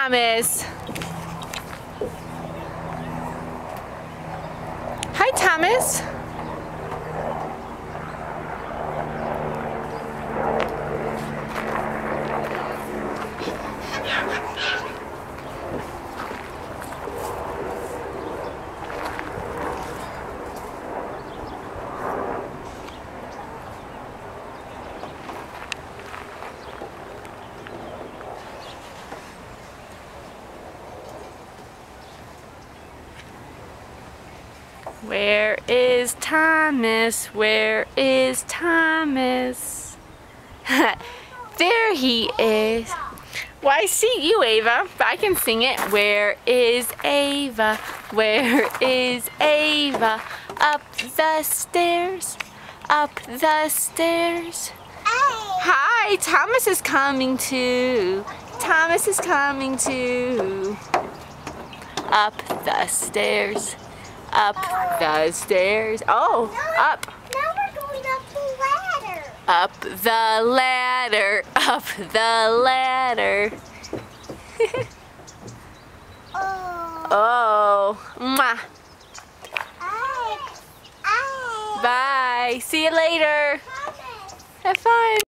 Thomas. Hi, Thomas. Where is Thomas? Where is Thomas? There he is. Well, I see you, Ava, but I can sing it. Where is Ava? Where is Ava? Up the stairs, up the stairs. Hi, Thomas is coming too. Thomas is coming too. Up the stairs. Up the stairs. Oh, up. Now we're going up the ladder. Up the ladder. Up the ladder. Oh. Mwah. Bye. See you later. Have fun.